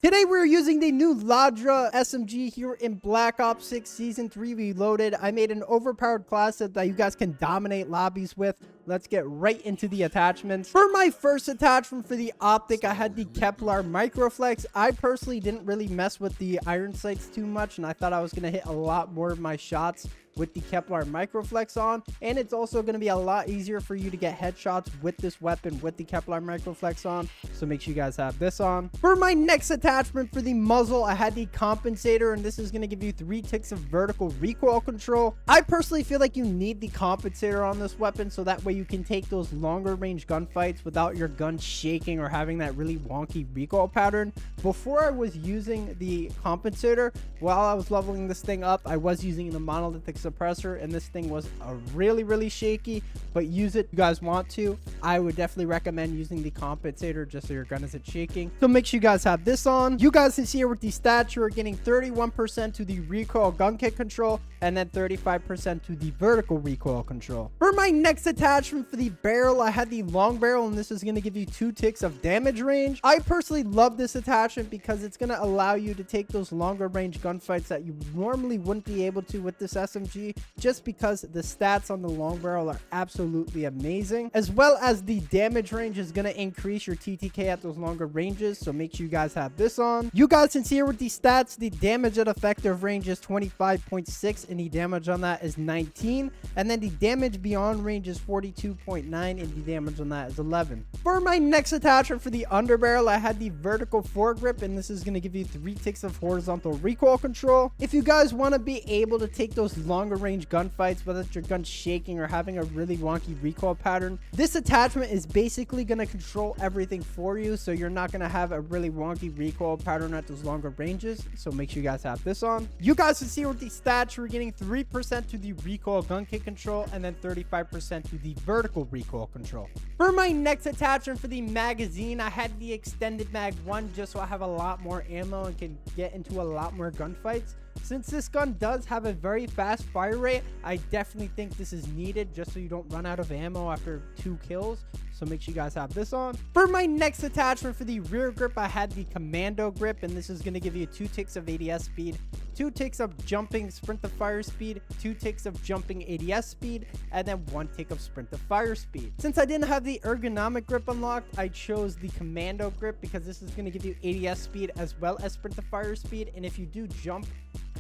Today we're using the new Ladra SMG here in Black Ops 6 Season 3 Reloaded. I made an overpowered class that you guys can dominate lobbies with. Let's get right into the attachments. For my first attachment for the optic, I had the Kevlar Microflex. I personally didn't really mess with the iron sights too much, and I thought I was going to hit a lot more of my shots with the Kevlar Microflex on, and it's also going to be a lot easier for you to get headshots with this weapon with the Kevlar Microflex on, so make sure you guys have this on. For my next attachment for the muzzle, I had the compensator, and this is going to give you 3 ticks of vertical recoil control. I personally feel like you need the compensator on this weapon, so that way you can take those longer range gunfights without your gun shaking or having that really wonky recoil pattern. Before I was using the compensator, while I was leveling this thing up, I was using the monolithic suppressor, and this thing was really shaky, but use it if you guys want to. I would definitely recommend using the compensator just so your gun isn't shaking. So make sure you guys have this on. You guys can see here with the stats, you're getting 31% to the recoil gun kick control and then 35% to the vertical recoil control. For my next attachment for the barrel, I had the long barrel, and this is going to give you 2 ticks of damage range. I personally love this attachment because it's going to allow you to take those longer range gunfights that you normally wouldn't be able to with this SMG, just because the stats on the long barrel are absolutely amazing, as well as the damage range is going to increase your TTK at those longer ranges. So make sure you guys have this on. You guys can see here with the stats, the damage at effective range is 25.6 and the damage on that is 19, and then the damage beyond range is 42.9 and the damage on that is 11. For my next attachment for the underbarrel, I had the vertical foregrip, and this is going to give you 3 ticks of horizontal recoil control. If you guys want to be able to take those longer range gunfights without your gun shaking or having a really wonky recoil pattern, this attachment is basically going to control everything for you, so you're not going to have a really wonky recoil pattern at those longer ranges. So make sure you guys have this on. You guys can see with the stats, we're getting 3% to the recoil gun kick control and then 35% to the vertical recoil control. For my next attachment for the magazine, I had the extended mag 1 just so I have a lot more ammo and can get into a lot more gunfights. Since this gun does have a very fast fire rate, I definitely think this is needed just so you don't run out of ammo after 2 kills. So make sure you guys have this on. For my next attachment for the rear grip, I had the commando grip, and this is going to give you 2 ticks of ADS speed, 2 ticks of jumping sprint to fire speed, 2 ticks of jumping ADS speed, and then 1 tick of sprint to fire speed. Since I didn't have the ergonomic grip unlocked, I chose the commando grip because this is going to give you ADS speed as well as sprint to fire speed, and if you do jump,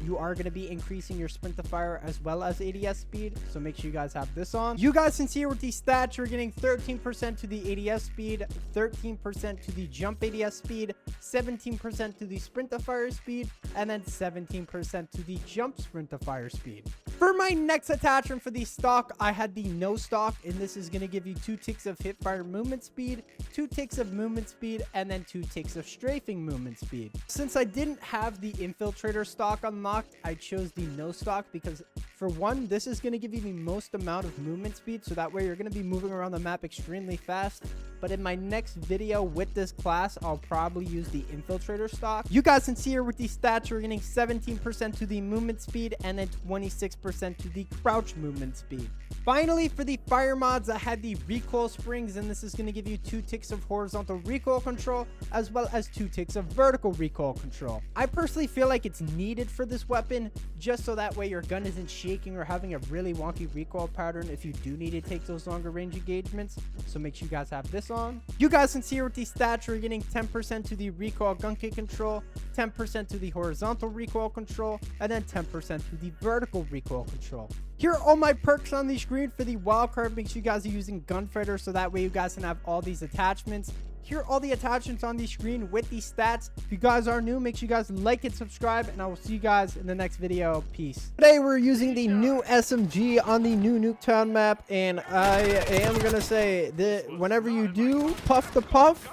you are going to be increasing your sprint to fire as well as ADS speed. So make sure you guys have this on. You guys can see here with the stats, you're getting 13% to the ADS speed, 13% to the jump ADS speed, 17% to the sprint to fire speed, and then 17% to the jump sprint to fire speed. For my next attachment for the stock, I had the no stock, and this is going to give you 2 ticks of hip fire movement speed, 2 ticks of movement speed, and then 2 ticks of strafing movement speed. Since I didn't have the infiltrator stock unlocked, I chose the no stock because, for one, this is going to give you the most amount of movement speed, so that way you're going to be moving around the map extremely fast. But in my next video with this class, I'll probably use the infiltrator stock. You guys can see here with the stats, you're getting 17% to the movement speed and then 26% to the crouch movement speed. Finally, for the fire mods, I had the recoil springs, and this is going to give you 2 ticks of horizontal recoil control as well as 2 ticks of vertical recoil control. I personally feel like it's needed for this weapon just so that way your gun isn't shaking or having a really wonky recoil pattern if you do need to take those longer range engagements. So make sure you guys have this on. You guys can see here with the stats, you're getting 10% to the recoil gun kick control, 10% to the horizontal recoil control, and then 10% to the vertical recoil control. Here are all my perks on the screen for the wildcard. Make sure you guys are using Gunfighter so that way you guys can have all these attachments. Here are all the attachments on the screen with these stats. If you guys are new, make sure you guys like and subscribe, and I will see you guys in the next video. Peace. Today we're using the new SMG on the new Nuketown map, and I am gonna say that whenever you do puff the puff,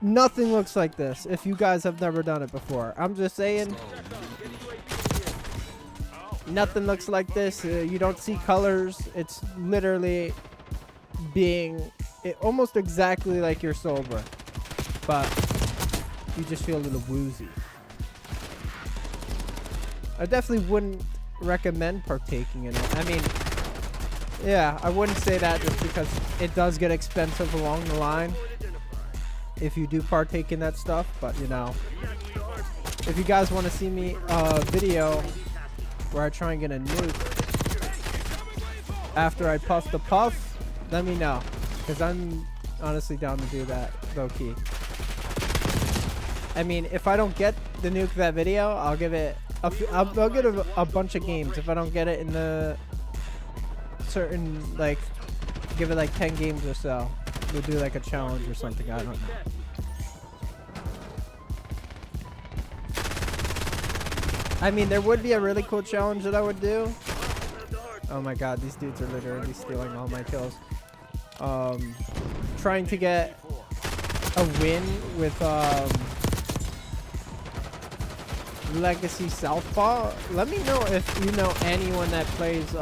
nothing looks like this if you guys have never done it before. I'm just saying, nothing looks like this. You don't see colors. It's literally being almost exactly like you're sober, but you just feel a little woozy. I definitely wouldn't recommend partaking in it. I mean, yeah, I wouldn't say that just because it does get expensive along the line if you do partake in that stuff, but you know, if you guys want to see me video where I try and get a nuke after I puff the puff, let me know, because I'm honestly down to do that low key. I mean, if I don't get the nuke that video, I'll give it I'll get a bunch of games. If I don't get it in the certain, like, give it like 10 games or so, we'll do like a challenge or something. I don't know. I mean, there would be a really cool challenge that I would do. Oh my god, these dudes are literally stealing all my kills. Trying to get a win with Legacy Southpaw. Let me know if you know anyone that plays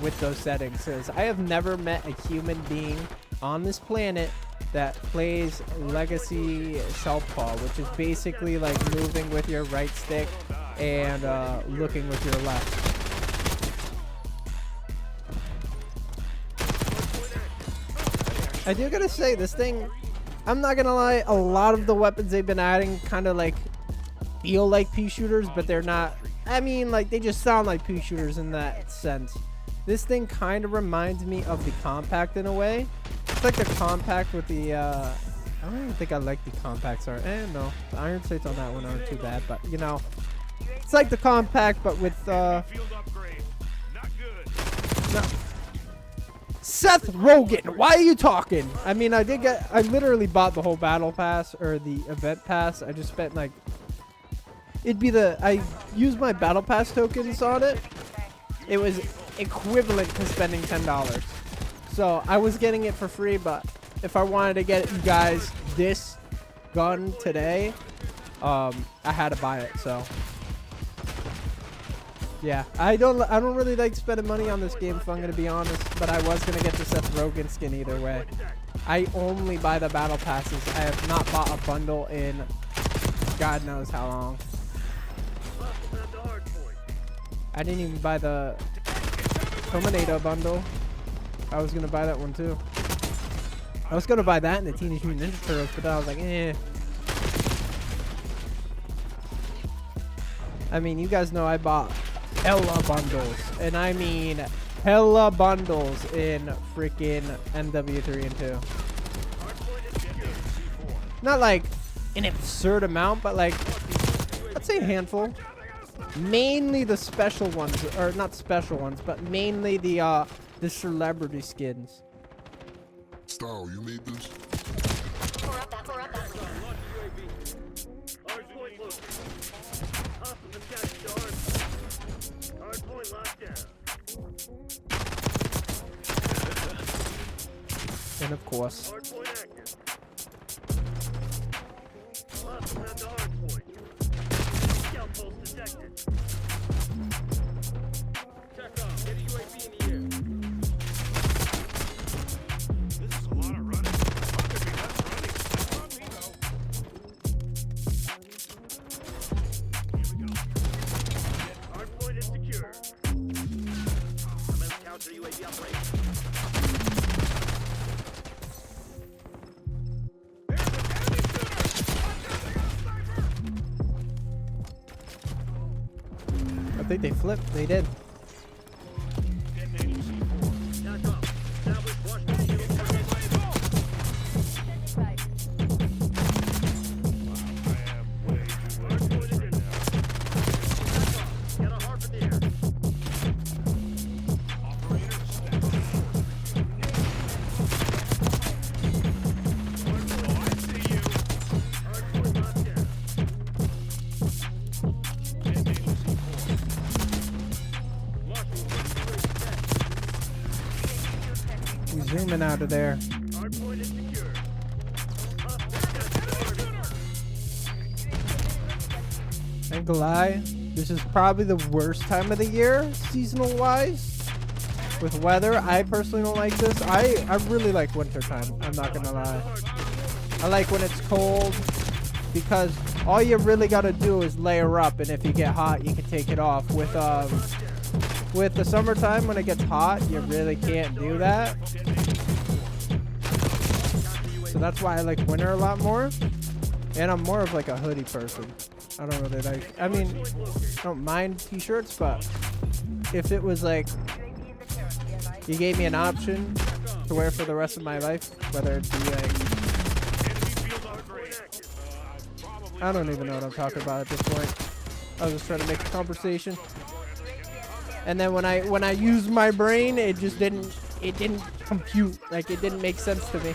with those settings, because I have never met a human being on this planet that plays Legacy Southpaw, which is basically like moving with your right stick and looking with your left. I do gotta say, this thing, I'm not gonna lie, a lot of the weapons they've been adding kind of like feel like pea shooters, but they're not. I mean, like, they just sound like pea shooters in that sense. This thing kind of reminds me of the compact in a way. It's like the compact with the I don't even think I like the compacts are. No, the iron sights on that one aren't too bad, but you know, it's like the compact but with no. Seth Rogen, why are you talking? I mean, I literally bought the whole battle pass, or the event pass. I just spent like, I used my battle pass tokens on it. It was equivalent to spending $10. So I was getting it for free, but if I wanted to get you guys this gun today, I had to buy it. So yeah, I don't really like spending money on this game, if I'm gonna be honest, but I was gonna get the Seth Rogen skin either way. I only buy the battle passes. I have not bought a bundle in God knows how long. I didn't even buy the Terminator bundle. I was gonna buy that one too. I was gonna buy that and the Teenage Mutant Ninja Turtles, but then I was like, eh. I mean, you guys know I bought hella bundles, and I mean hella bundles in freaking MW3 and 2. Not like an absurd amount, but like, let's say a handful. Mainly the special ones, or not special ones, but mainly the celebrity skins. Style, you made this? And of course, I think they flipped. They did. Zooming out of there. I ain't gonna lie, this is probably the worst time of the year, seasonal wise. With weather, I personally don't like this. I really like winter time, I'm not gonna lie. I like when it's cold, because all you really gotta do is layer up, and if you get hot, you can take it off. With the summertime, when it gets hot, you really can't do that. So that's why I like winter a lot more. And I'm more of like a hoodie person. I don't really like. I mean, I don't mind t-shirts, but if it was like you gave me an option to wear for the rest of my life, whether it be like, I don't even know what I'm talking about at this point. I was just trying to make a conversation, and then when I used my brain, it just didn't compute. Like, it didn't make sense to me.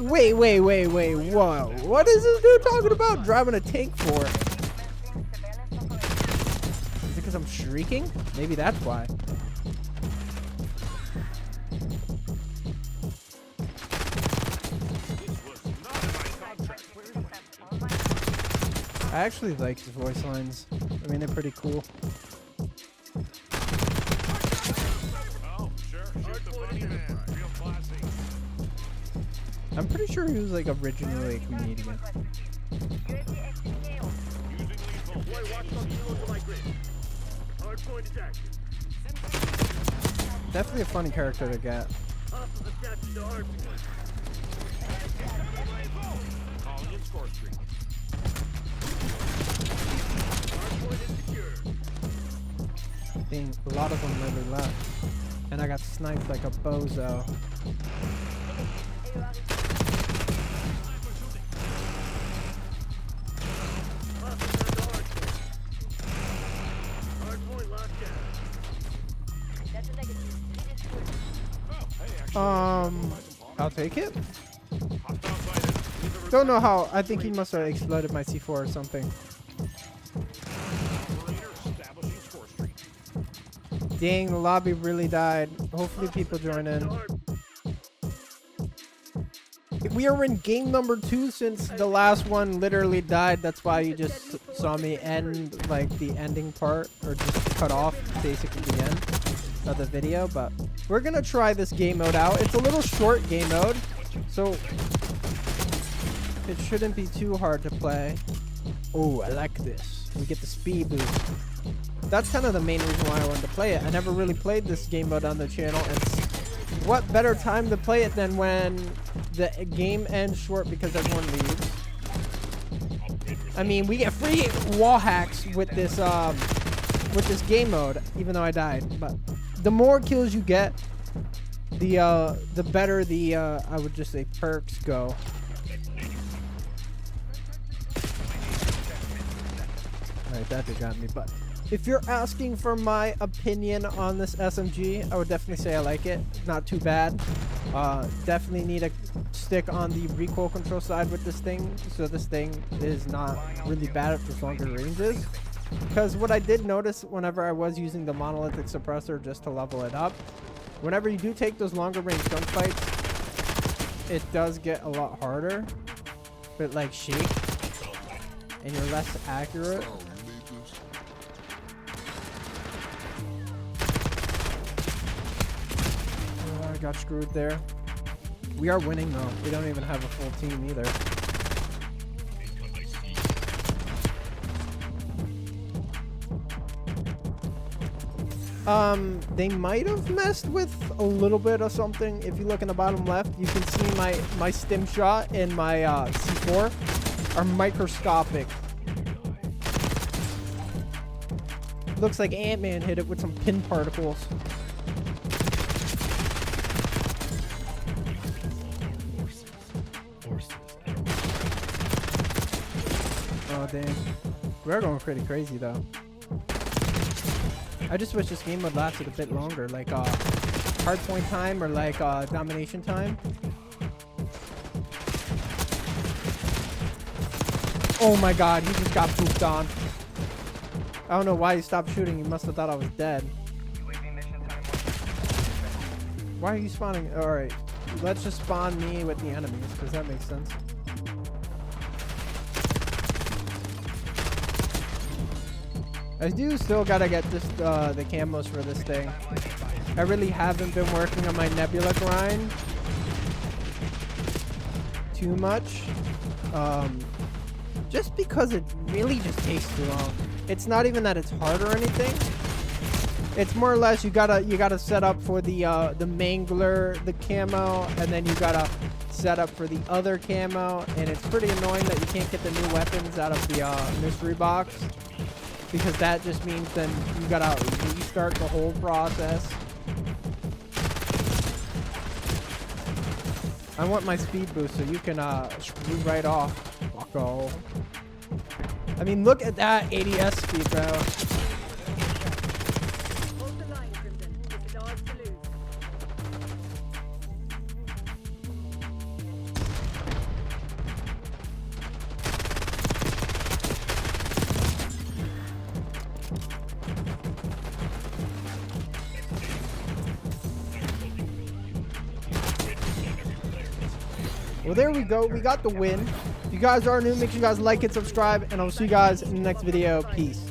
Wait, whoa. What is this dude talking about driving a tank for? Is it because I'm shrieking? Maybe that's why. I actually like his voice lines. I mean, they're pretty cool. I'm pretty sure he was like originally a comedian. Definitely a funny character to get. Dang, a lot of them never left. And I got sniped like a bozo. I'll take it. Don't know how. I think he must have exploded my C4 or something. Dang, the lobby really died. Hopefully people join in. We are in game number 2 since the last one literally died. That's why you just saw me end like the ending part, or just cut off basically the end of the video. But we're gonna try this game mode out. It's a little short game mode, so it shouldn't be too hard to play. Oh, I like this. We get the speed boost. That's kind of the main reason why I wanted to play it. I never really played this game mode on the channel, and what better time to play it than when the game ends short because everyone leaves. I mean, we get free wall hacks with this game mode, even though I died. But the more kills you get, the better the I would just say perks go. Alright, that got me. But if you're asking for my opinion on this SMG, I would definitely say I like it. Not too bad. Definitely need to stick on the recoil control side with this thing, so this thing is not really bad at the longer ranges. Because what I did notice whenever I was using the monolithic suppressor just to level it up, whenever you do take those longer range gunfights, it does get a lot harder. But like shake, and you're less accurate. Got screwed there. We are winning though. We don't even have a full team either. They might have messed with a little bit of something. If you look in the bottom left, you can see my stim shot and my C4 are microscopic. Looks like Ant-Man hit it with some pin particles. Oh dang, we're going pretty crazy though. I just wish this game would lasted a bit longer, like hardpoint time or like domination time. Oh my god, he just got pooped on. I don't know why he stopped shooting. He must have thought I was dead. Why are you spawning? Alright, let's just spawn me with the enemies, because that makes sense. I do still gotta get this the camos for this thing. I really haven't been working on my nebula grind too much. Just because it really just takes too long. It's not even that it's hard or anything. It's more or less you gotta set up for the mangler, the camo, and then you gotta set up for the other camo, and it's pretty annoying that you can't get the new weapons out of the mystery box, because that just means then you gotta restart the whole process. I want my speed boost so you can screw right off. Fucko. I mean, look at that ADS speed, bro. Well, there we go. We got the win. If you guys are new, make sure you guys like it, subscribe, and I'll see you guys in the next video. Peace.